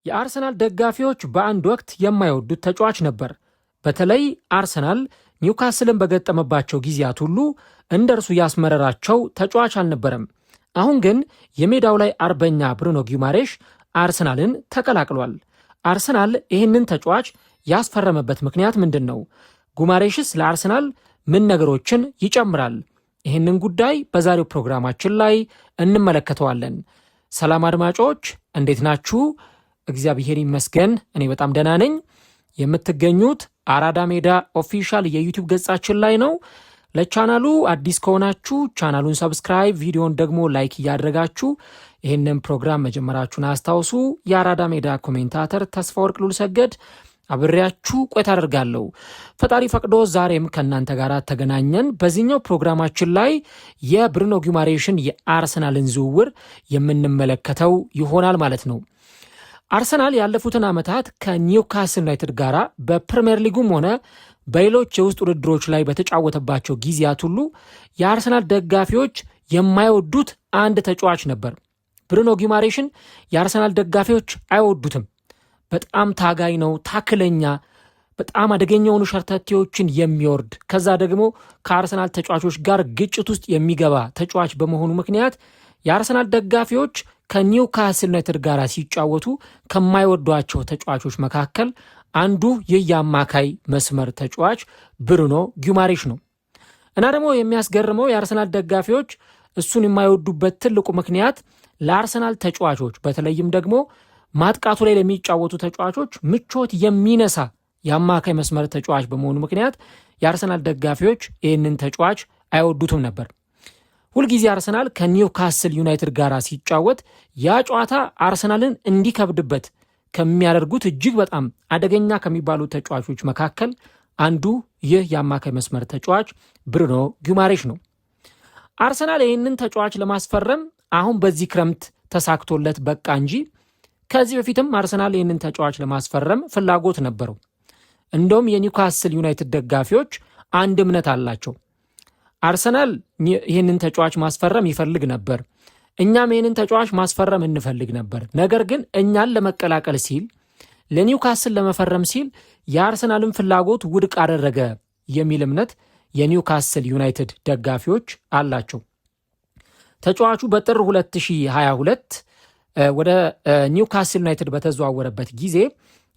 የአርሰናል ደጋፊዎች በአንድ ወቅት የማይወዱት ተጫዋች ነበር። በተለይ አርሰናል ኒውካስልን በገጠመባቸው ጊዜያት ሁሉ እንደርሱ ያስመረራቸው ተጫዋች አልነበረም። አሁን ግን የሜዳው ላይ አርበኛ ብሩኖ ጊማሬሽ አርሰናልን ተቀላቅሏል። አርሰናል ይህንን ተጫዋች ያስፈረመበት ምክንያት ምንድን ነው? ጉማሬሽስ ለአርሰናል ምን ነገሮችን ይጨምራል? ይህንን ጉዳይ በዛሬው ፕሮግራማችን ላይ እንመለከተዋለን። ሰላም አድማጮች፣ እንዴት ናችሁ? እግዚአብሔር ይመስገን እኔ በጣም ደህና ነኝ። የምትገኙት አራዳ ሜዳ ኦፊሻል የዩቲዩብ ገጻችን ላይ ነው። ለቻናሉ አዲስ ከሆናችሁ ቻናሉን ሰብስክራይብ፣ ቪዲዮን ደግሞ ላይክ እያደረጋችሁ ይህንን ፕሮግራም መጀመራችሁን አስታውሱ። የአራዳ ሜዳ ኮሜንታተር ተስፋ ወርቅ ሉልሰገድ አብሬያችሁ ቆይታ አደርጋለሁ። ፈጣሪ ፈቅዶ ዛሬም ከእናንተ ጋር ተገናኘን። በዚህኛው ፕሮግራማችን ላይ የብሩኖ ጊማሬሽን የአርሰናልን ዝውውር የምንመለከተው ይሆናል ማለት ነው። አርሰናል ያለፉትን ዓመታት ከኒውካስል ዩናይትድ ጋር በፕሪምየር ሊጉም ሆነ በሌሎች የውስጥ ውድድሮች ላይ በተጫወተባቸው ጊዜያት ሁሉ የአርሰናል ደጋፊዎች የማይወዱት አንድ ተጫዋች ነበር። ብሩኖ ጊማሬሽን የአርሰናል ደጋፊዎች አይወዱትም። በጣም ታጋይ ነው፣ ታክለኛ፣ በጣም አደገኛ የሆኑ ሸርተቴዎችን የሚወርድ ከዛ ደግሞ ከአርሰናል ተጫዋቾች ጋር ግጭት ውስጥ የሚገባ ተጫዋች በመሆኑ ምክንያት የአርሰናል ደጋፊዎች ከኒውካስል ዩናይትድ ጋር ሲጫወቱ ከማይወዷቸው ተጫዋቾች መካከል አንዱ ይህ የአማካይ መስመር ተጫዋች ብሩኖ ጊማሬሽ ነው። እና ደግሞ የሚያስገርመው የአርሰናል ደጋፊዎች እሱን የማይወዱበት ትልቁ ምክንያት ለአርሰናል ተጫዋቾች በተለይም ደግሞ ማጥቃቱ ላይ ለሚጫወቱ ተጫዋቾች ምቾት የሚነሳ የአማካይ መስመር ተጫዋች በመሆኑ ምክንያት የአርሰናል ደጋፊዎች ይህንን ተጫዋች አይወዱትም ነበር። ሁልጊዜ አርሰናል ከኒውካስል ዩናይትድ ጋር ሲጫወት ያ ጨዋታ አርሰናልን እንዲከብድበት ከሚያደርጉት እጅግ በጣም አደገኛ ከሚባሉ ተጫዋቾች መካከል አንዱ ይህ የአማካይ መስመር ተጫዋች ብሩኖ ጊማሬሽ ነው። አርሰናል ይህንን ተጫዋች ለማስፈረም አሁን በዚህ ክረምት ተሳክቶለት በቃ እንጂ ከዚህ በፊትም አርሰናል ይህንን ተጫዋች ለማስፈረም ፍላጎት ነበረው። እንደውም የኒውካስል ዩናይትድ ደጋፊዎች አንድ እምነት አላቸው። አርሰናል ይህንን ተጫዋች ማስፈረም ይፈልግ ነበር፣ እኛም ይህንን ተጫዋች ማስፈረም እንፈልግ ነበር። ነገር ግን እኛን ለመቀላቀል ሲል ለኒውካስል ለመፈረም ሲል የአርሰናልን ፍላጎት ውድቅ አደረገ የሚል እምነት የኒውካስል ዩናይትድ ደጋፊዎች አላቸው። ተጫዋቹ በጥር 2022 ወደ ኒውካስል ዩናይትድ በተዘዋወረበት ጊዜ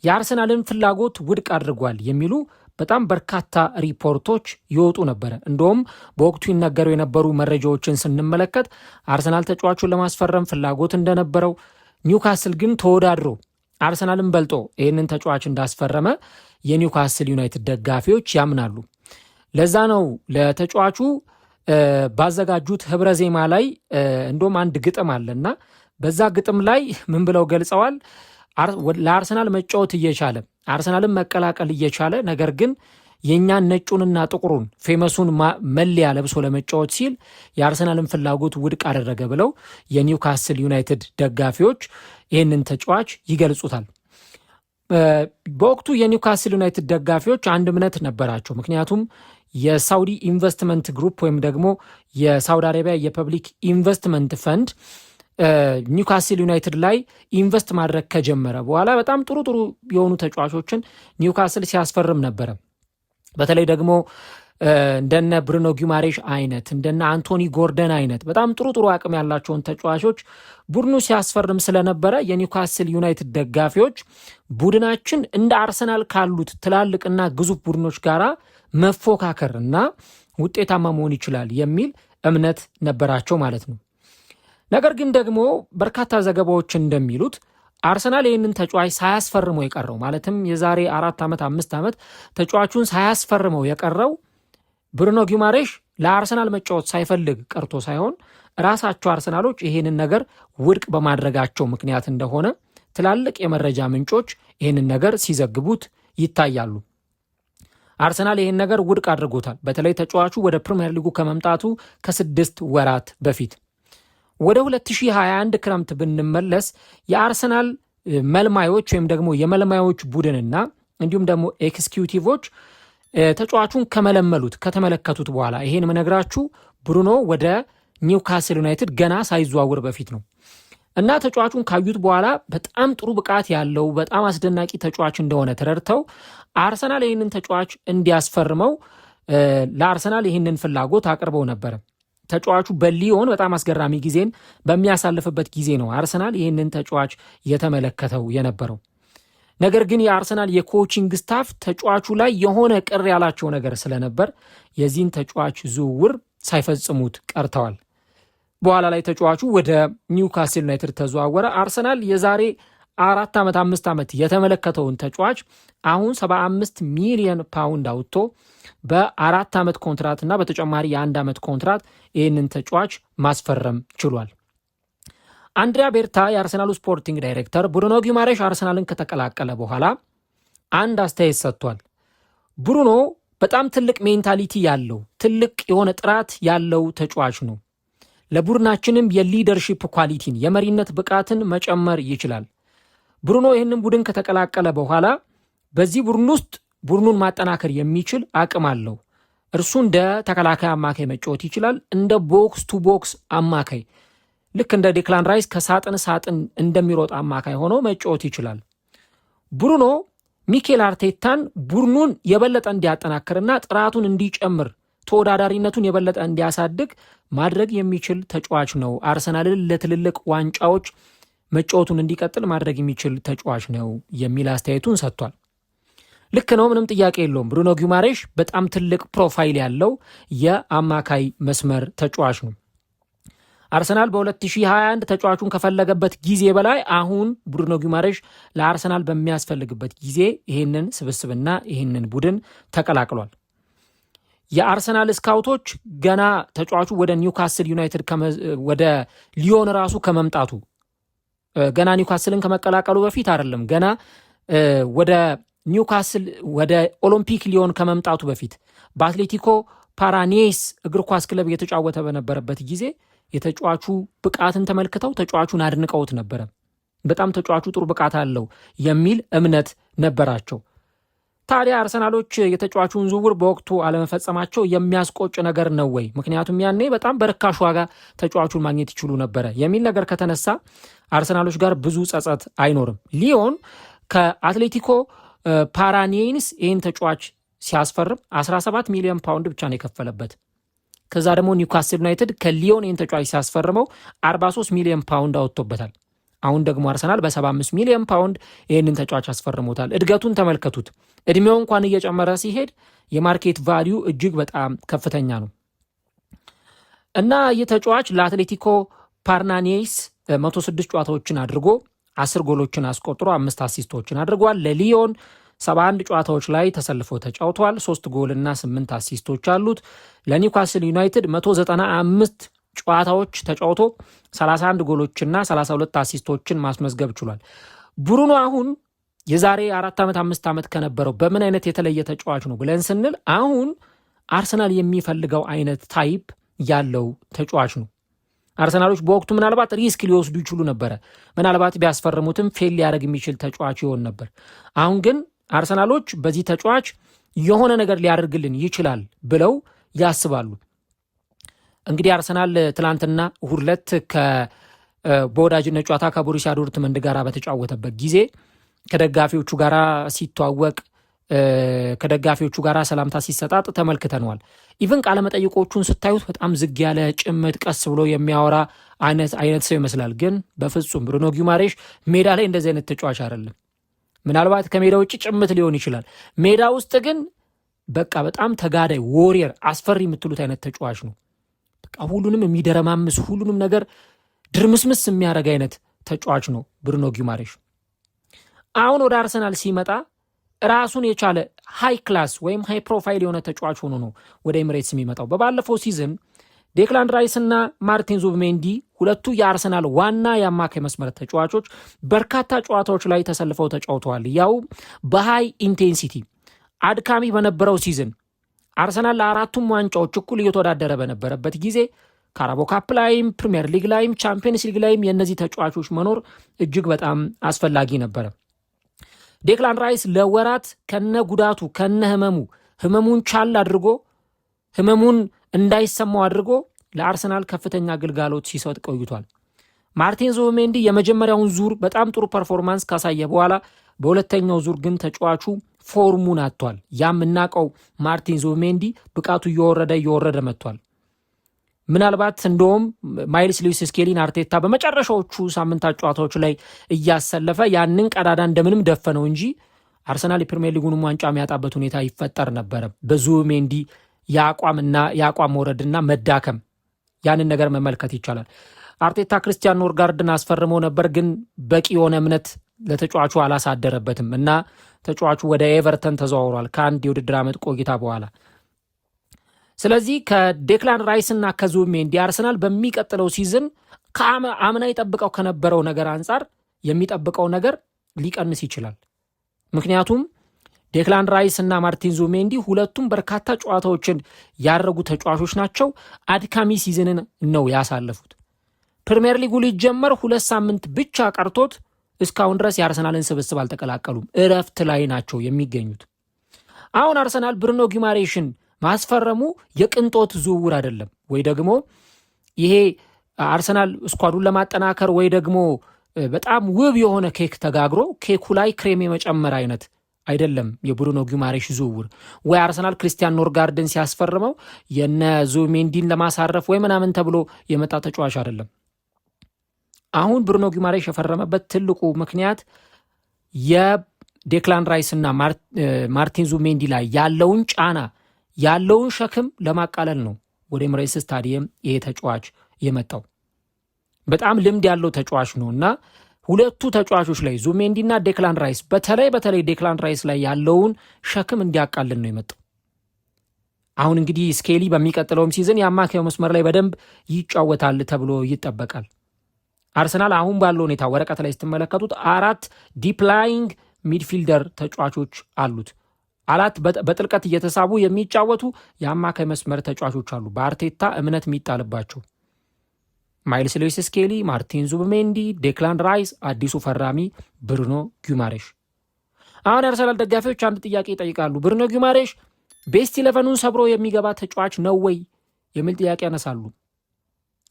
የአርሰናልን ፍላጎት ውድቅ አድርጓል የሚሉ በጣም በርካታ ሪፖርቶች ይወጡ ነበረ። እንደውም በወቅቱ ይነገሩ የነበሩ መረጃዎችን ስንመለከት አርሰናል ተጫዋቹን ለማስፈረም ፍላጎት እንደነበረው፣ ኒውካስል ግን ተወዳድሮ አርሰናልን በልጦ ይህንን ተጫዋች እንዳስፈረመ የኒውካስል ዩናይትድ ደጋፊዎች ያምናሉ። ለዛ ነው ለተጫዋቹ ባዘጋጁት ህብረ ዜማ ላይ እንደውም አንድ ግጥም አለና በዛ ግጥም ላይ ምን ብለው ገልጸዋል? ለአርሰናል መጫወት እየቻለ አርሰናልን መቀላቀል እየቻለ ነገር ግን የእኛን ነጩንና ጥቁሩን ፌመሱን መለያ ለብሶ ለመጫወት ሲል የአርሰናልን ፍላጎት ውድቅ አደረገ ብለው የኒውካስል ዩናይትድ ደጋፊዎች ይህንን ተጫዋች ይገልጹታል። በወቅቱ የኒውካስል ዩናይትድ ደጋፊዎች አንድ እምነት ነበራቸው። ምክንያቱም የሳውዲ ኢንቨስትመንት ግሩፕ ወይም ደግሞ የሳውዲ አረቢያ የፐብሊክ ኢንቨስትመንት ፈንድ ኒውካስል ዩናይትድ ላይ ኢንቨስት ማድረግ ከጀመረ በኋላ በጣም ጥሩ የሆኑ ተጫዋቾችን ኒውካስል ሲያስፈርም ነበረ። በተለይ ደግሞ እንደነ ብሩኖ ጊማሬሽ አይነት እንደነ አንቶኒ ጎርደን አይነት በጣም ጥሩ አቅም ያላቸውን ተጫዋቾች ቡድኑ ሲያስፈርም ስለነበረ የኒውካስል ዩናይትድ ደጋፊዎች ቡድናችን እንደ አርሰናል ካሉት ትላልቅና ግዙፍ ቡድኖች ጋር መፎካከር እና ውጤታማ መሆን ይችላል የሚል እምነት ነበራቸው ማለት ነው። ነገር ግን ደግሞ በርካታ ዘገባዎች እንደሚሉት አርሰናል ይህንን ተጫዋች ሳያስፈርመው የቀረው ማለትም የዛሬ 4 ዓመት 5 ዓመት ተጫዋቹን ሳያስፈርመው የቀረው ብሩኖ ጊማሬሽ ለአርሰናል መጫወት ሳይፈልግ ቀርቶ ሳይሆን ራሳቸው አርሰናሎች ይህንን ነገር ውድቅ በማድረጋቸው ምክንያት እንደሆነ ትላልቅ የመረጃ ምንጮች ይህንን ነገር ሲዘግቡት ይታያሉ። አርሰናል ይህን ነገር ውድቅ አድርጎታል። በተለይ ተጫዋቹ ወደ ፕሪምየር ሊጉ ከመምጣቱ ከ6 ወራት በፊት ወደ 2021 ክረምት ብንመለስ የአርሰናል መልማዮች ወይም ደግሞ የመልማዮች ቡድንና እንዲሁም ደግሞ ኤክስኪዩቲቮች ተጫዋቹን ከተመለከቱት በኋላ ይሄን መነግራችሁ ብሩኖ ወደ ኒውካስል ዩናይትድ ገና ሳይዘዋወር በፊት ነው። እና ተጫዋቹን ካዩት በኋላ በጣም ጥሩ ብቃት ያለው በጣም አስደናቂ ተጫዋች እንደሆነ ተረድተው አርሰናል ይህንን ተጫዋች እንዲያስፈርመው ለአርሰናል ይህንን ፍላጎት አቅርበው ነበር። ተጫዋቹ በሊዮን በጣም አስገራሚ ጊዜን በሚያሳልፍበት ጊዜ ነው አርሰናል ይህንን ተጫዋች የተመለከተው የነበረው። ነገር ግን የአርሰናል የኮቺንግ ስታፍ ተጫዋቹ ላይ የሆነ ቅር ያላቸው ነገር ስለነበር የዚህን ተጫዋች ዝውውር ሳይፈጽሙት ቀርተዋል። በኋላ ላይ ተጫዋቹ ወደ ኒውካስል ዩናይትድ ተዘዋወረ። አርሰናል የዛሬ 4 ዓመት 5 ዓመት የተመለከተውን ተጫዋች አሁን 75 ሚሊዮን ፓውንድ አውጥቶ በ4 ዓመት ኮንትራት እና በተጨማሪ የ1 ዓመት ኮንትራት ይህንን ተጫዋች ማስፈረም ችሏል። አንድሪያ ቤርታ የአርሰናሉ ስፖርቲንግ ዳይሬክተር ብሩኖ ጊማሬሽ አርሰናልን ከተቀላቀለ በኋላ አንድ አስተያየት ሰጥቷል። ብሩኖ በጣም ትልቅ ሜንታሊቲ ያለው ትልቅ የሆነ ጥራት ያለው ተጫዋች ነው። ለቡድናችንም የሊደርሺፕ ኳሊቲን የመሪነት ብቃትን መጨመር ይችላል። ብሩኖ ይህንን ቡድን ከተቀላቀለ በኋላ በዚህ ቡድን ውስጥ ቡድኑን ማጠናከር የሚችል አቅም አለው። እርሱ እንደ ተከላካይ አማካይ መጫወት ይችላል። እንደ ቦክስ ቱ ቦክስ አማካይ ልክ እንደ ዴክላን ራይስ ከሳጥን ሳጥን እንደሚሮጥ አማካይ ሆኖ መጫወት ይችላል። ብሩኖ ሚኬል አርቴታን ቡድኑን የበለጠ እንዲያጠናክርና ጥራቱን እንዲጨምር ተወዳዳሪነቱን የበለጠ እንዲያሳድግ ማድረግ የሚችል ተጫዋች ነው። አርሰናልን ለትልልቅ ዋንጫዎች መጫወቱን እንዲቀጥል ማድረግ የሚችል ተጫዋች ነው የሚል አስተያየቱን ሰጥቷል። ልክ ነው፣ ምንም ጥያቄ የለውም። ብሩኖ ጊማሬሽ በጣም ትልቅ ፕሮፋይል ያለው የአማካይ መስመር ተጫዋች ነው። አርሰናል በ2021 ተጫዋቹን ከፈለገበት ጊዜ በላይ አሁን ብሩኖ ጊማሬሽ ለአርሰናል በሚያስፈልግበት ጊዜ ይህንን ስብስብና ይህንን ቡድን ተቀላቅሏል። የአርሰናል ስካውቶች ገና ተጫዋቹ ወደ ኒውካስል ዩናይትድ ወደ ሊዮን ራሱ ከመምጣቱ ገና ኒውካስልን ከመቀላቀሉ በፊት አይደለም፣ ገና ወደ ኒውካስል ወደ ኦሎምፒክ ሊዮን ከመምጣቱ በፊት በአትሌቲኮ ፓራኔስ እግር ኳስ ክለብ እየተጫወተ በነበረበት ጊዜ የተጫዋቹ ብቃትን ተመልክተው ተጫዋቹን አድንቀውት ነበረ። በጣም ተጫዋቹ ጥሩ ብቃት አለው የሚል እምነት ነበራቸው። ታዲያ አርሰናሎች የተጫዋቹን ዝውውር በወቅቱ አለመፈጸማቸው የሚያስቆጭ ነገር ነው ወይ? ምክንያቱም ያኔ በጣም በርካሽ ዋጋ ተጫዋቹን ማግኘት ይችሉ ነበረ የሚል ነገር ከተነሳ አርሰናሎች ጋር ብዙ ጸጸት አይኖርም። ሊዮን ከአትሌቲኮ ፓራኔንስ ይህን ተጫዋች ሲያስፈርም 17 ሚሊዮን ፓውንድ ብቻ ነው የከፈለበት። ከዛ ደግሞ ኒውካስል ዩናይትድ ከሊዮን ይህን ተጫዋች ሲያስፈርመው 43 ሚሊዮን ፓውንድ አወጥቶበታል። አሁን ደግሞ አርሰናል በ75 ሚሊዮን ፓውንድ ይህንን ተጫዋች አስፈርሞታል። እድገቱን ተመልከቱት። እድሜው እንኳን እየጨመረ ሲሄድ የማርኬት ቫሊዩ እጅግ በጣም ከፍተኛ ነው እና ይህ ተጫዋች ለአትሌቲኮ ፓርናኔስ 106 ጨዋታዎችን አድርጎ 10 ጎሎችን አስቆጥሮ 5 አሲስቶችን አድርጓል። ለሊዮን 71 ጨዋታዎች ላይ ተሰልፎ ተጫውቷል። 3 ጎልና 8 አሲስቶች አሉት። ለኒውካስል ዩናይትድ 195 ጨዋታዎች ተጫውቶ 31 ጎሎችና 32 አሲስቶችን ማስመዝገብ ችሏል። ብሩኖ አሁን የዛሬ 4 ዓመት 5 ዓመት ከነበረው በምን አይነት የተለየ ተጫዋች ነው ብለን ስንል አሁን አርሰናል የሚፈልገው አይነት ታይፕ ያለው ተጫዋች ነው። አርሰናሎች በወቅቱ ምናልባት ሪስክ ሊወስዱ ይችሉ ነበረ። ምናልባት ቢያስፈርሙትም ፌል ሊያደርግ የሚችል ተጫዋች ይሆን ነበር። አሁን ግን አርሰናሎች በዚህ ተጫዋች የሆነ ነገር ሊያደርግልን ይችላል ብለው ያስባሉ። እንግዲህ አርሰናል ትላንትና እሁድ ዕለት በወዳጅነት ጨዋታ ከቦሩሲያ ዶርትመንድ ጋር በተጫወተበት ጊዜ ከደጋፊዎቹ ጋር ሲተዋወቅ ከደጋፊዎቹ ጋር ሰላምታ ሲሰጣጥ ተመልክተነዋል። ኢቭን ቃለመጠይቆቹን ስታዩት በጣም ዝግ ያለ ጭምት ቀስ ብሎ የሚያወራ አይነት ሰው ይመስላል። ግን በፍጹም ብሩኖ ጊማሬሽ ሜዳ ላይ እንደዚህ አይነት ተጫዋች አይደለም። ምናልባት ከሜዳ ውጭ ጭምት ሊሆን ይችላል። ሜዳ ውስጥ ግን በቃ በጣም ተጋዳይ ዎሪየር አስፈሪ የምትሉት አይነት ተጫዋች ነው። በቃ ሁሉንም የሚደረማምስ ሁሉንም ነገር ድርምስምስ የሚያደርግ አይነት ተጫዋች ነው ብሩኖ ጊማሬሽ። አሁን ወደ አርሰናል ሲመጣ ራሱን የቻለ ሃይ ክላስ ወይም ሃይ ፕሮፋይል የሆነ ተጫዋች ሆኖ ነው ወደ ኤሚሬትስ የሚመጣው። በባለፈው ሲዝን ዴክላን ራይስ እና ማርቲን ዙብሜንዲ ሁለቱ የአርሰናል ዋና የአማካይ መስመር ተጫዋቾች በርካታ ጨዋታዎች ላይ ተሰልፈው ተጫውተዋል። ያው በሃይ ኢንቴንሲቲ አድካሚ በነበረው ሲዝን አርሰናል ለአራቱም ዋንጫዎች እኩል እየተወዳደረ በነበረበት ጊዜ ካራቦ ካፕ ላይም ፕሪሚየር ሊግ ላይም ቻምፒየንስ ሊግ ላይም የእነዚህ ተጫዋቾች መኖር እጅግ በጣም አስፈላጊ ነበረ። ዴክላን ራይስ ለወራት ከነ ጉዳቱ ከነ ህመሙን ቻል አድርጎ ህመሙን እንዳይሰማው አድርጎ ለአርሰናል ከፍተኛ ግልጋሎት ሲሰጥ ቆይቷል። ማርቲን ዙቢሜንዲ የመጀመሪያውን ዙር በጣም ጥሩ ፐርፎርማንስ ካሳየ በኋላ በሁለተኛው ዙር ግን ተጫዋቹ ፎርሙን አጥቷል። የምናውቀው ማርቲን ዙቢሜንዲ ብቃቱ እየወረደ መጥቷል። ምናልባት እንደውም ማይልስ ሉዊስ ስኬሊን አርቴታ በመጨረሻዎቹ ሳምንታት ጨዋታዎች ላይ እያሰለፈ ያንን ቀዳዳ እንደምንም ደፈነው እንጂ አርሰናል የፕሪሚየር ሊጉን ዋንጫ የሚያጣበት ሁኔታ ይፈጠር ነበረ። በዙቢሜንዲ የአቋም መውረድና መዳከም ያንን ነገር መመልከት ይቻላል። አርቴታ ክርስቲያን ኖርጋርድን አስፈርመው ነበር፣ ግን በቂ የሆነ እምነት ለተጫዋቹ አላሳደረበትም እና ተጫዋቹ ወደ ኤቨርተን ተዘዋውሯል ከአንድ የውድድር ዓመት ቆይታ በኋላ። ስለዚህ ከዴክላን ራይስ እና ከዙቢሜንዲ አርሰናል በሚቀጥለው ሲዝን አምና ይጠብቀው ከነበረው ነገር አንጻር የሚጠብቀው ነገር ሊቀንስ ይችላል። ምክንያቱም ዴክላን ራይስ እና ማርቲን ዙቢሜንዲ ሁለቱም በርካታ ጨዋታዎችን ያደረጉ ተጫዋቾች ናቸው። አድካሚ ሲዝንን ነው ያሳለፉት። ፕሪሚየር ሊጉ ሊጀመር 2 ሳምንት ብቻ ቀርቶት እስካሁን ድረስ የአርሰናልን ስብስብ አልተቀላቀሉም። እረፍት ላይ ናቸው የሚገኙት። አሁን አርሰናል ብሩኖ ጊማሬሽን ማስፈረሙ የቅንጦት ዝውውር አይደለም፣ ወይ ደግሞ ይሄ አርሰናል ስኳዱን ለማጠናከር ወይ ደግሞ በጣም ውብ የሆነ ኬክ ተጋግሮ ኬኩ ላይ ክሬም የመጨመር አይነት አይደለም። የብሩኖ ጊማሬሽ ዝውውር ወይ አርሰናል ክርስቲያን ኖርጋርድን ሲያስፈርመው የነ ዙቢሜንዲን ለማሳረፍ ወይ ምናምን ተብሎ የመጣ ተጫዋች አይደለም። አሁን ብሩኖ ጊማሬሽ የፈረመበት ትልቁ ምክንያት የዴክላን ራይስ እና ማርቲን ዙቢሜንዲ ላይ ያለውን ጫና ያለውን ሸክም ለማቃለል ነው ወደ ኤምሬትስ ስታዲየም ይሄ ተጫዋች የመጣው። በጣም ልምድ ያለው ተጫዋች ነው እና ሁለቱ ተጫዋቾች ላይ ዙቢሜንዲና ዴክላን ራይስ በተለይ ዴክላን ራይስ ላይ ያለውን ሸክም እንዲያቃልል ነው የመጣው። አሁን እንግዲህ ስኬሊ በሚቀጥለውም ሲዝን የአማካዩ መስመር ላይ በደንብ ይጫወታል ተብሎ ይጠበቃል። አርሰናል አሁን ባለው ሁኔታ ወረቀት ላይ ስትመለከቱት 4 ዲፕላይንግ ሚድፊልደር ተጫዋቾች አሉት። 4 በጥልቀት እየተሳቡ የሚጫወቱ የአማካይ መስመር ተጫዋቾች አሉ፣ በአርቴታ እምነት የሚጣልባቸው። ማይልስ ሉዊስ ስኬሊ፣ ማርቲን ዙቢሜንዲ፣ ዴክላን ራይስ፣ አዲሱ ፈራሚ ብሩኖ ጊማሬሽ። አሁን የአርሰናል ደጋፊዎች አንድ ጥያቄ ይጠይቃሉ። ብሩኖ ጊማሬሽ ቤስት 11ን ሰብሮ የሚገባ ተጫዋች ነው ወይ የሚል ጥያቄ ያነሳሉ።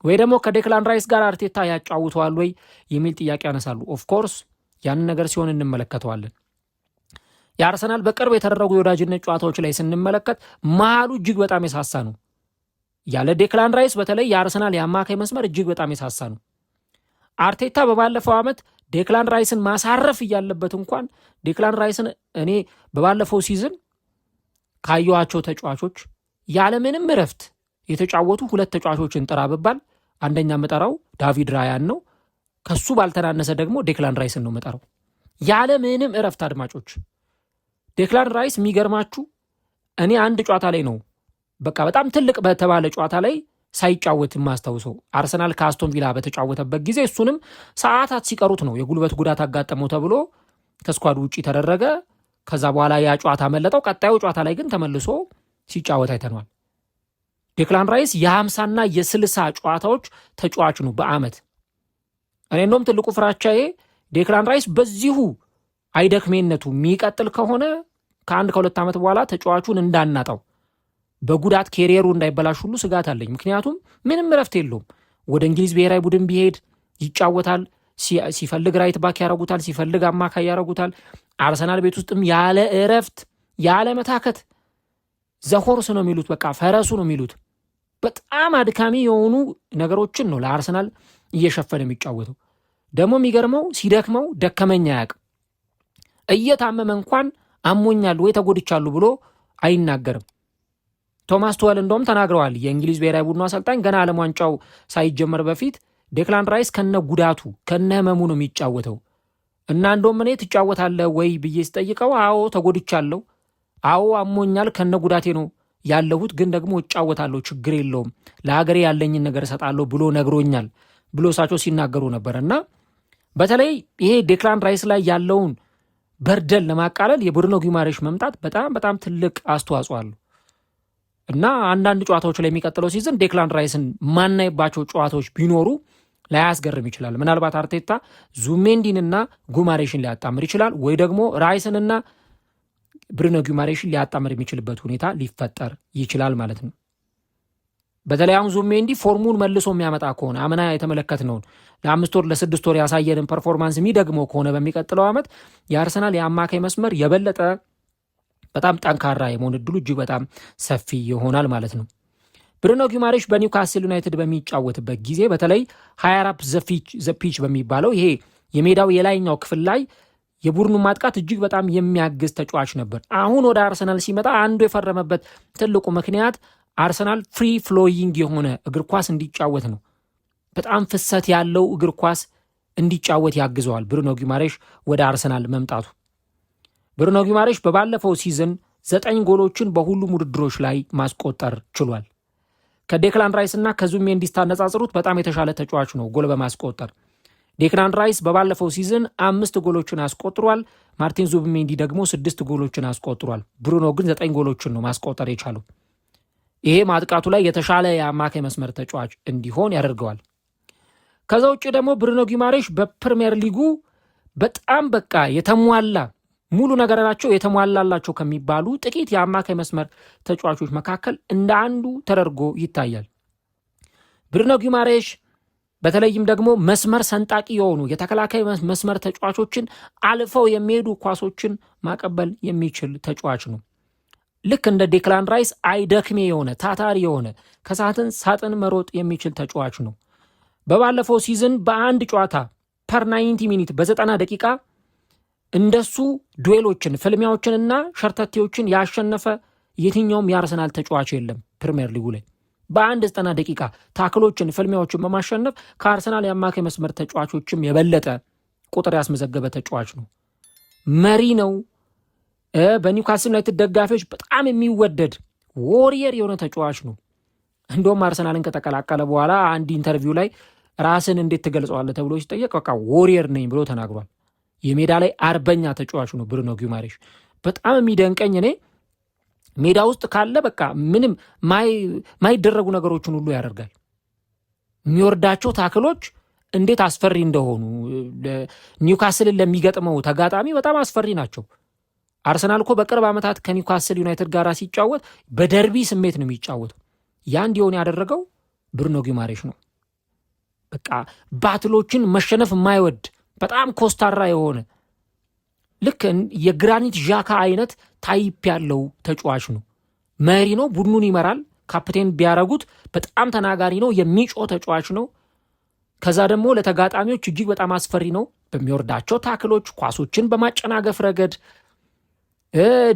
ወይ ደግሞ ከዴክላን ራይስ ጋር አርቴታ ያጫውተዋል ወይ የሚል ጥያቄ ያነሳሉ። ኦፍኮርስ ያንን ነገር ሲሆን እንመለከተዋለን። የአርሰናል በቅርብ የተደረጉ የወዳጅነት ጨዋታዎች ላይ ስንመለከት መሃሉ እጅግ በጣም የሳሳ ነው። ያለ ዴክላን ራይስ በተለይ የአርሰናል የአማካይ መስመር እጅግ በጣም የሳሳ ነው። አርቴታ በባለፈው ዓመት ዴክላን ራይስን ማሳረፍ እያለበት እንኳን ዴክላን ራይስን እኔ በባለፈው ሲዝን ካየኋቸው ተጫዋቾች ያለምንም እረፍት የተጫወቱ 2 ተጫዋቾችን ጥራ ብባል አንደኛ መጠራው ዳቪድ ራያን ነው። ከሱ ባልተናነሰ ደግሞ ዴክላን ራይስን ነው መጠራው ያለምንም እረፍት። አድማጮች ዴክላን ራይስ የሚገርማችሁ እኔ አንድ ጨዋታ ላይ ነው በቃ በጣም ትልቅ በተባለ ጨዋታ ላይ ሳይጫወት የማስታውሰው አርሰናል ከአስቶን ቪላ በተጫወተበት ጊዜ እሱንም ሰዓታት ሲቀሩት ነው የጉልበት ጉዳት አጋጠመው ተብሎ ከስኳዱ ውጪ ተደረገ። ከዛ በኋላ ያ ጨዋታ መለጠው። ቀጣዩ ጨዋታ ላይ ግን ተመልሶ ሲጫወት አይተነዋል። ዴክላን ራይስ የ50 እና የ60 ጨዋታዎች ተጫዋች ነው በአመት። እኔ እንደውም ትልቁ ፍራቻዬ ዴክላን ራይስ በዚሁ አይደክሜነቱ የሚቀጥል ከሆነ ከ1-2 ዓመት በኋላ ተጫዋቹን እንዳናጣው በጉዳት ኬሪየሩ እንዳይበላሽ ሁሉ ስጋት አለኝ። ምክንያቱም ምንም እረፍት የለውም። ወደ እንግሊዝ ብሔራዊ ቡድን ቢሄድ ይጫወታል፣ ሲፈልግ ራይት ባክ ያረጉታል፣ ሲፈልግ አማካይ ያረጉታል። አርሰናል ቤት ውስጥም ያለ እረፍት ያለ መታከት ዘሆርስ ነው የሚሉት፣ በቃ ፈረሱ ነው የሚሉት። በጣም አድካሚ የሆኑ ነገሮችን ነው ለአርሰናል እየሸፈነ የሚጫወተው። ደግሞ የሚገርመው ሲደክመው ደከመኛ አያውቅም። እየታመመ እንኳን አሞኛል ወይ ተጎድቻሉ ብሎ አይናገርም። ቶማስ ቱኸል እንደውም ተናግረዋል። የእንግሊዝ ብሔራዊ ቡድኑ አሰልጣኝ ገና ዓለም ዋንጫው ሳይጀመር በፊት ዴክላን ራይስ ከነ ጉዳቱ ከነ ህመሙ ነው የሚጫወተው እና እንደውም እኔ ትጫወታለህ ወይ ብዬ ስጠይቀው አዎ ተጎድቻለሁ፣ አዎ አሞኛል፣ ከነ ጉዳቴ ነው ያለሁት፣ ግን ደግሞ እጫወታለሁ፣ ችግር የለውም፣ ለሀገሬ ያለኝን ነገር እሰጣለሁ ብሎ ነግሮኛል ብሎ እሳቸው ሲናገሩ ነበር። እና በተለይ ይሄ ዴክላን ራይስ ላይ ያለውን በርደን ለማቃለል የብሩኖ ጊማሬሽ መምጣት በጣም በጣም ትልቅ አስተዋጽኦ አለው እና አንዳንድ ጨዋታዎች ላይ የሚቀጥለው ሲዝን ዴክላን ራይስን ማናይባቸው ጨዋታዎች ቢኖሩ ላያስገርም ይችላል። ምናልባት አርቴታ ዙቢሜንዲንና ጊማሬሽን ሊያጣምር ይችላል፣ ወይ ደግሞ ራይስንና ብሩኖ ጊማሬሽን ሊያጣምር የሚችልበት ሁኔታ ሊፈጠር ይችላል ማለት ነው። በተለይ አሁን ዙቢሜንዲ ፎርሙን መልሶ የሚያመጣ ከሆነ አምና የተመለከትነውን ለ5 ወር ለ6 ወር ያሳየንን ፐርፎርማንስ የሚደግመው ከሆነ በሚቀጥለው ዓመት የአርሰናል የአማካይ መስመር የበለጠ በጣም ጠንካራ የመሆን እድሉ እጅግ በጣም ሰፊ ይሆናል ማለት ነው። ብሩኖ ጊማሬሽ በኒውካስል ዩናይትድ በሚጫወትበት ጊዜ በተለይ 24 ዘፒች በሚባለው ይሄ የሜዳው የላይኛው ክፍል ላይ የቡድኑ ማጥቃት እጅግ በጣም የሚያግዝ ተጫዋች ነበር። አሁን ወደ አርሰናል ሲመጣ አንዱ የፈረመበት ትልቁ ምክንያት አርሰናል ፍሪ ፍሎይንግ የሆነ እግር ኳስ እንዲጫወት ነው። በጣም ፍሰት ያለው እግር ኳስ እንዲጫወት ያግዘዋል ብሩኖ ጊማሬሽ ወደ አርሰናል መምጣቱ። ብሩኖ ጊማሬሽ በባለፈው ሲዝን 9 ጎሎችን በሁሉም ውድድሮች ላይ ማስቆጠር ችሏል። ከዴክላን ራይስ እና ከዙቢሜንዲ ስታነጻጽሩት በጣም የተሻለ ተጫዋች ነው ጎል በማስቆጠር። ዴክላን ራይስ በባለፈው ሲዝን 5 ጎሎችን አስቆጥሯል። ማርቲን ዙቢሜንዲ ደግሞ 6 ጎሎችን አስቆጥሯል። ብሩኖ ግን 9 ጎሎችን ነው ማስቆጠር የቻለው። ይሄ ማጥቃቱ ላይ የተሻለ የአማካይ መስመር ተጫዋች እንዲሆን ያደርገዋል። ከዛ ውጭ ደግሞ ብሩኖ ጊማሬሽ በፕሪሚየር ሊጉ በጣም በቃ የተሟላ ሙሉ ነገራቸው የተሟላላቸው ከሚባሉ ጥቂት የአማካይ መስመር ተጫዋቾች መካከል እንደ አንዱ ተደርጎ ይታያል። ብሩኖ ጊማሬሽ በተለይም ደግሞ መስመር ሰንጣቂ የሆኑ የተከላካይ መስመር ተጫዋቾችን አልፈው የሚሄዱ ኳሶችን ማቀበል የሚችል ተጫዋች ነው። ልክ እንደ ዴክላን ራይስ አይደክሜ የሆነ ታታሪ የሆነ ከሳጥን ሳጥን መሮጥ የሚችል ተጫዋች ነው። በባለፈው ሲዝን በአንድ ጨዋታ ፐር 90 ሚኒት በ90 ደቂቃ እንደሱ ዱዌሎችን ፍልሚያዎችንና ሸርተቴዎችን ያሸነፈ የትኛውም የአርሰናል ተጫዋች የለም። ፕሪሚየር ሊጉ ላይ በአንድ 90 ደቂቃ ታክሎችን ፍልሚያዎችን በማሸነፍ ከአርሰናል የአማካይ መስመር ተጫዋቾችም የበለጠ ቁጥር ያስመዘገበ ተጫዋች ነው። መሪ ነው። በኒውካስል ዩናይትድ ደጋፊዎች በጣም የሚወደድ ዎሪየር የሆነ ተጫዋች ነው። እንደውም አርሰናልን ከተቀላቀለ በኋላ አንድ ኢንተርቪው ላይ ራስን እንዴት ትገልጸዋለህ ተብሎ ሲጠየቅ በቃ ዎሪየር ነኝ ብሎ ተናግሯል። የሜዳ ላይ አርበኛ ተጫዋች ነው ብሩኖ ጊማሬሽ። በጣም የሚደንቀኝ እኔ ሜዳ ውስጥ ካለ በቃ ምንም ማይደረጉ ነገሮችን ሁሉ ያደርጋል። የሚወርዳቸው ታክሎች እንዴት አስፈሪ እንደሆኑ ኒውካስልን ለሚገጥመው ተጋጣሚ በጣም አስፈሪ ናቸው። አርሰናል እኮ በቅርብ ዓመታት ከኒውካስል ዩናይትድ ጋር ሲጫወት በደርቢ ስሜት ነው የሚጫወተው። ያ እንዲሆን ያደረገው ብሩኖ ጊማሬሽ ነው። በቃ ባትሎችን መሸነፍ የማይወድ በጣም ኮስታራ የሆነ ልክ የግራኒት ዣካ አይነት ታይፕ ያለው ተጫዋች ነው። መሪ ነው። ቡድኑን ይመራል። ካፕቴን ቢያረጉት በጣም ተናጋሪ ነው። የሚጮህ ተጫዋች ነው። ከዛ ደግሞ ለተጋጣሚዎች እጅግ በጣም አስፈሪ ነው። በሚወርዳቸው ታክሎች ኳሶችን በማጨናገፍ ረገድ፣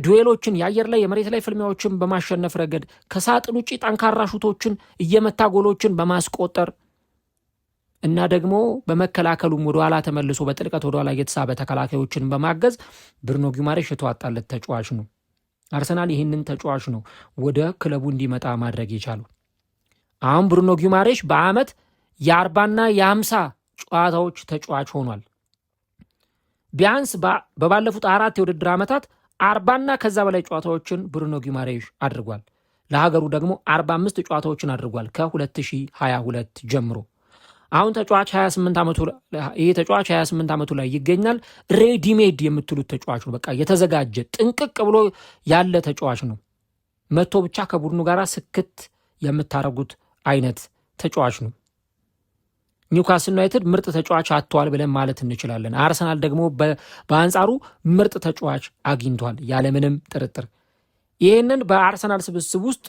ዱዌሎችን የአየር ላይ የመሬት ላይ ፍልሚያዎችን በማሸነፍ ረገድ፣ ከሳጥን ውጭ ጠንካራ ሹቶችን እየመታ ጎሎችን በማስቆጠር እና ደግሞ በመከላከሉም ወደ ኋላ ተመልሶ በጥልቀት ወደ ኋላ የተሳበ ተከላካዮችን በማገዝ ብሩኖ ጊማሬሽ የተዋጣለት ተጫዋች ነው። አርሰናል ይህንን ተጫዋች ነው ወደ ክለቡ እንዲመጣ ማድረግ የቻለው። አሁን ብሩኖ ጊማሬሽ በአመት የ40ና የ50 ጨዋታዎች ተጫዋች ሆኗል። ቢያንስ በባለፉት 4 የውድድር ዓመታት 40ና ከዛ በላይ ጨዋታዎችን ብሩኖ ጊማሬሽ አድርጓል። ለሀገሩ ደግሞ 45 ጨዋታዎችን አድርጓል ከ2022 ጀምሮ። አሁን ተጫዋች 28 ዓመቱ ላይ ይገኛል። ሬዲሜድ የምትሉት ተጫዋች ነው። በቃ የተዘጋጀ ጥንቅቅ ብሎ ያለ ተጫዋች ነው። መቶ ብቻ ከቡድኑ ጋር ስክት የምታረጉት አይነት ተጫዋች ነው። ኒውካስል ዩናይትድ ምርጥ ተጫዋች አጥቷል ብለን ማለት እንችላለን። አርሰናል ደግሞ በአንጻሩ ምርጥ ተጫዋች አግኝቷል ያለምንም ጥርጥር። ይህንን በአርሰናል ስብስብ ውስጥ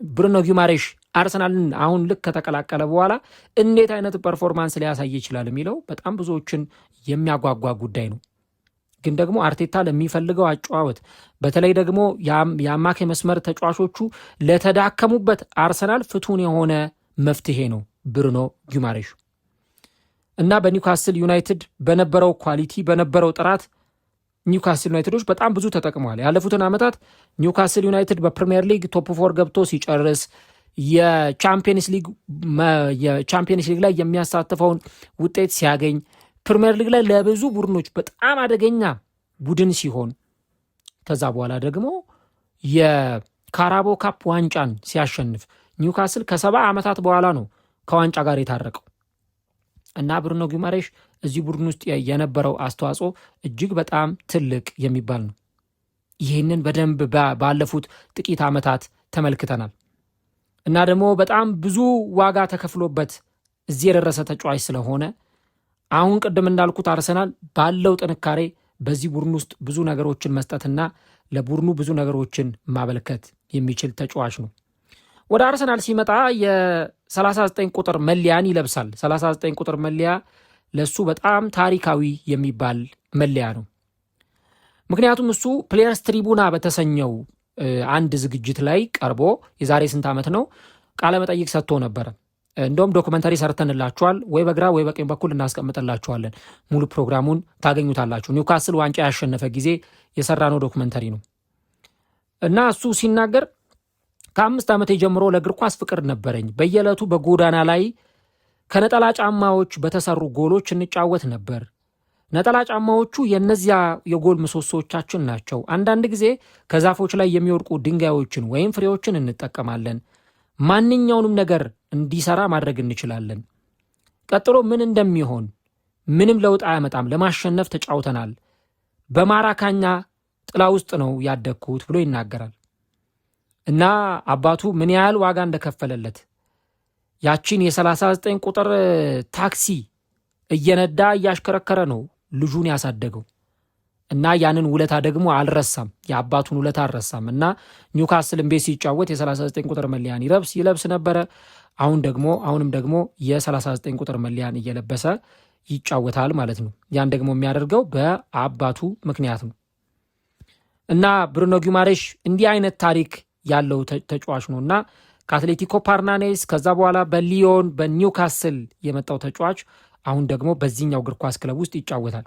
ብሩኖ ጊማሬሽ አርሰናልን አሁን ልክ ከተቀላቀለ በኋላ እንዴት አይነት ፐርፎርማንስ ሊያሳይ ይችላል የሚለው በጣም ብዙዎችን የሚያጓጓ ጉዳይ ነው። ግን ደግሞ አርቴታ ለሚፈልገው አጨዋወት በተለይ ደግሞ የአማካይ መስመር ተጫዋቾቹ ለተዳከሙበት አርሰናል ፍቱን የሆነ መፍትሄ ነው ብሩኖ ጊማሬሽ እና በኒውካስል ዩናይትድ በነበረው ኳሊቲ በነበረው ጥራት ኒውካስል ዩናይትዶች በጣም ብዙ ተጠቅመዋል። ያለፉትን ዓመታት ኒውካስል ዩናይትድ በፕሪሚየር ሊግ ቶፕ 4 ገብቶ ሲጨርስ የቻምፒየንስ ሊግ ላይ የሚያሳትፈውን ውጤት ሲያገኝ ፕሪሚየር ሊግ ላይ ለብዙ ቡድኖች በጣም አደገኛ ቡድን ሲሆን ከዛ በኋላ ደግሞ የካራቦ ካፕ ዋንጫን ሲያሸንፍ ኒውካስል ከ70 ዓመታት በኋላ ነው ከዋንጫ ጋር የታረቀው እና ብሩኖ ጊማሬሽ እዚህ ቡድን ውስጥ የነበረው አስተዋጽኦ እጅግ በጣም ትልቅ የሚባል ነው። ይህንን በደንብ ባለፉት ጥቂት ዓመታት ተመልክተናል እና ደግሞ በጣም ብዙ ዋጋ ተከፍሎበት እዚህ የደረሰ ተጫዋች ስለሆነ አሁን ቅድም እንዳልኩት አርሰናል ባለው ጥንካሬ በዚህ ቡድን ውስጥ ብዙ ነገሮችን መስጠትና ለቡድኑ ብዙ ነገሮችን ማበልከት የሚችል ተጫዋች ነው። ወደ አርሰናል ሲመጣ የ39 ቁጥር መለያን ይለብሳል። 39 ቁጥር መለያ ለሱ በጣም ታሪካዊ የሚባል መለያ ነው። ምክንያቱም እሱ ፕሌየርስ ትሪቡና በተሰኘው አንድ ዝግጅት ላይ ቀርቦ የዛሬ ስንት ዓመት ነው ቃለ መጠይቅ ሰጥቶ ነበረ። እንደውም ዶክመንተሪ ሰርተንላችኋል፣ ወይ በግራ ወይ በቀኝ በኩል እናስቀምጥላችኋለን። ሙሉ ፕሮግራሙን ታገኙታላችሁ። ኒውካስል ዋንጫ ያሸነፈ ጊዜ የሰራነው ዶክመንተሪ ነው እና እሱ ሲናገር ከ5 ዓመቴ ጀምሮ ለእግር ኳስ ፍቅር ነበረኝ። በየዕለቱ በጎዳና ላይ ከነጠላ ጫማዎች በተሰሩ ጎሎች እንጫወት ነበር። ነጠላ ጫማዎቹ የእነዚያ የጎል ምሰሶቻችን ናቸው። አንዳንድ ጊዜ ከዛፎች ላይ የሚወድቁ ድንጋዮችን ወይም ፍሬዎችን እንጠቀማለን። ማንኛውንም ነገር እንዲሰራ ማድረግ እንችላለን። ቀጥሎ ምን እንደሚሆን ምንም ለውጥ አያመጣም። ለማሸነፍ ተጫውተናል። በማራካኛ ጥላ ውስጥ ነው ያደግኩት ብሎ ይናገራል። እና አባቱ ምን ያህል ዋጋ እንደከፈለለት ያቺን የ39 ቁጥር ታክሲ እየነዳ እያሽከረከረ ነው ልጁን ያሳደገው እና ያንን ውለታ ደግሞ አልረሳም። የአባቱን ውለታ አልረሳም እና ኒውካስልን ቤት ሲጫወት የ39 ቁጥር መለያን ይለብስ ነበረ። አሁንም ደግሞ የ39 ቁጥር መለያን እየለበሰ ይጫወታል ማለት ነው። ያን ደግሞ የሚያደርገው በአባቱ ምክንያት ነው እና ብሩኖ ጊማሬሽ እንዲህ አይነት ታሪክ ያለው ተጫዋች ነው እና ከአትሌቲኮ ፓርናኔስ ከዛ በኋላ በሊዮን በኒውካስል የመጣው ተጫዋች አሁን ደግሞ በዚህኛው እግር ኳስ ክለብ ውስጥ ይጫወታል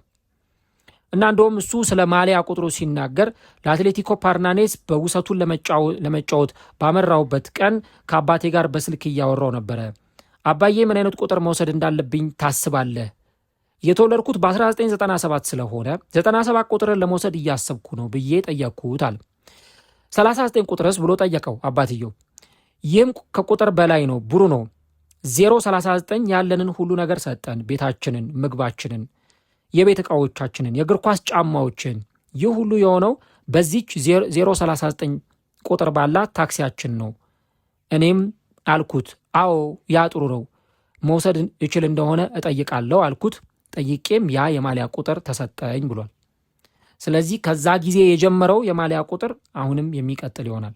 እና እንደውም እሱ ስለ ማሊያ ቁጥሩ ሲናገር ለአትሌቲኮ ፓርናኔስ በውሰቱን ለመጫወት ባመራውበት ቀን ከአባቴ ጋር በስልክ እያወራው ነበረ። አባዬ ምን አይነት ቁጥር መውሰድ እንዳለብኝ ታስባለህ? የተወለድኩት በ1997 ስለሆነ 97 ቁጥርን ለመውሰድ እያሰብኩ ነው ብዬ ጠየቅኩት አለ። 39 ቁጥርስ ብሎ ጠየቀው አባትየው። ይህም ከቁጥር በላይ ነው ብሩኖ። 039 ያለንን ሁሉ ነገር ሰጠን። ቤታችንን፣ ምግባችንን፣ የቤት ዕቃዎቻችንን፣ የእግር ኳስ ጫማዎችን። ይህ ሁሉ የሆነው በዚች 039 ቁጥር ባላት ታክሲያችን ነው። እኔም አልኩት አዎ ያ ጥሩ ነው፣ መውሰድ እችል እንደሆነ እጠይቃለሁ አልኩት። ጠይቄም ያ የማሊያ ቁጥር ተሰጠኝ ብሏል። ስለዚህ ከዛ ጊዜ የጀመረው የማሊያ ቁጥር አሁንም የሚቀጥል ይሆናል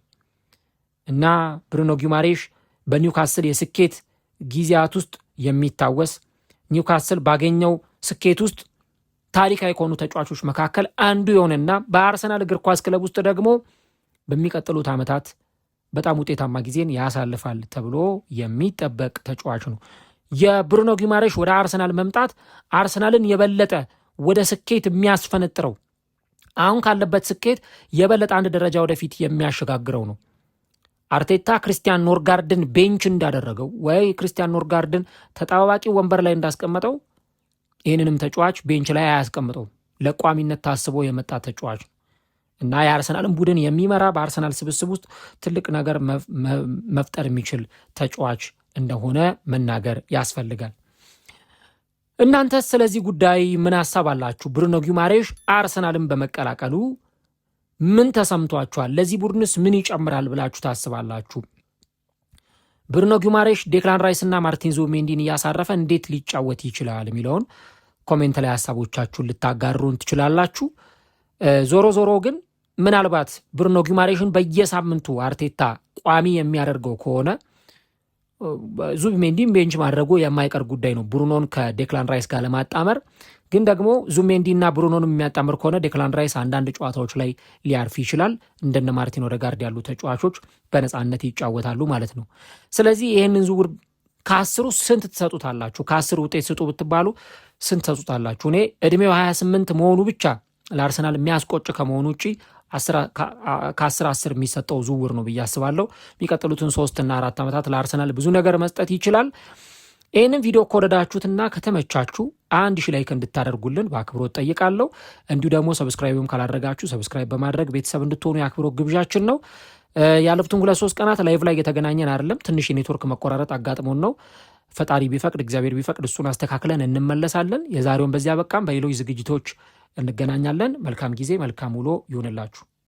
እና ብሩኖ ጊማሬሽ በኒውካስል የስኬት ጊዜያት ውስጥ የሚታወስ ኒውካስል ባገኘው ስኬት ውስጥ ታሪካዊ ከሆኑ ተጫዋቾች መካከል አንዱ የሆነና በአርሰናል እግር ኳስ ክለብ ውስጥ ደግሞ በሚቀጥሉት ዓመታት በጣም ውጤታማ ጊዜን ያሳልፋል ተብሎ የሚጠበቅ ተጫዋች ነው። የብሩኖ ጊማሬሽ ወደ አርሰናል መምጣት አርሰናልን የበለጠ ወደ ስኬት የሚያስፈነጥረው አሁን ካለበት ስኬት የበለጠ አንድ ደረጃ ወደፊት የሚያሸጋግረው ነው። አርቴታ ክርስቲያን ኖርጋርድን ቤንች እንዳደረገው ወይ ክርስቲያን ኖርጋርድን ተጣባቂ ወንበር ላይ እንዳስቀመጠው ይህንንም ተጫዋች ቤንች ላይ አያስቀምጠው። ለቋሚነት ታስቦ የመጣ ተጫዋች እና የአርሰናልን ቡድን የሚመራ በአርሰናል ስብስብ ውስጥ ትልቅ ነገር መፍጠር የሚችል ተጫዋች እንደሆነ መናገር ያስፈልጋል። እናንተስ ስለዚህ ጉዳይ ምን ሐሳብ አላችሁ? ብሩኖ ጊማሬሽ አርሰናልን በመቀላቀሉ ምን ተሰምቷችኋል? ለዚህ ቡድንስ ምን ይጨምራል ብላችሁ ታስባላችሁ? ብሩኖ ጊማሬሽ ዴክላን ራይስና ማርቲን ዙቢሜንዲን እያሳረፈ እንዴት ሊጫወት ይችላል የሚለውን ኮሜንት ላይ ሐሳቦቻችሁን ልታጋሩን ትችላላችሁ። ዞሮ ዞሮ ግን ምናልባት ብሩኖ ጊማሬሽን በየሳምንቱ አርቴታ ቋሚ የሚያደርገው ከሆነ ዙቢሜንዲን ቤንች ማድረጉ የማይቀር ጉዳይ ነው፣ ብሩኖን ከዴክላን ራይስ ጋር ለማጣመር። ግን ደግሞ ዙቢሜንዲና ብሩኖን የሚያጣምር ከሆነ ዴክላን ራይስ አንዳንድ ጨዋታዎች ላይ ሊያርፍ ይችላል። እንደነ ማርቲን ኦዴጋርድ ያሉ ተጫዋቾች በነፃነት ይጫወታሉ ማለት ነው። ስለዚህ ይህንን ዝውውር ከ10 ስንት ትሰጡታላችሁ? ከ10 ውጤት ስጡ ብትባሉ ስንት ትሰጡታላችሁ? እኔ ዕድሜው 28 መሆኑ ብቻ ለአርሰናል የሚያስቆጭ ከመሆኑ ውጭ ከ10 የሚሰጠው ዝውውር ነው ብዬ አስባለሁ። የሚቀጥሉትን 3 እና 4 ዓመታት ለአርሰናል ብዙ ነገር መስጠት ይችላል። ይህንን ቪዲዮ ከወደዳችሁትና ከተመቻችሁ 1000 ላይክ እንድታደርጉልን በአክብሮት ጠይቃለሁ። እንዲሁ ደግሞ ሰብስክራይብም ካላደረጋችሁ ሰብስክራይብ በማድረግ ቤተሰብ እንድትሆኑ የአክብሮት ግብዣችን ነው። ያለፉትን 2-3 ቀናት ላይቭ ላይ የተገናኘን አይደለም። ትንሽ የኔትወርክ መቆራረጥ አጋጥሞን ነው። ፈጣሪ ቢፈቅድ እግዚአብሔር ቢፈቅድ እሱን አስተካክለን እንመለሳለን። የዛሬውን በዚያ በቃም። በሌሎች ዝግጅቶች እንገናኛለን። መልካም ጊዜ፣ መልካም ውሎ ይሁንላችሁ።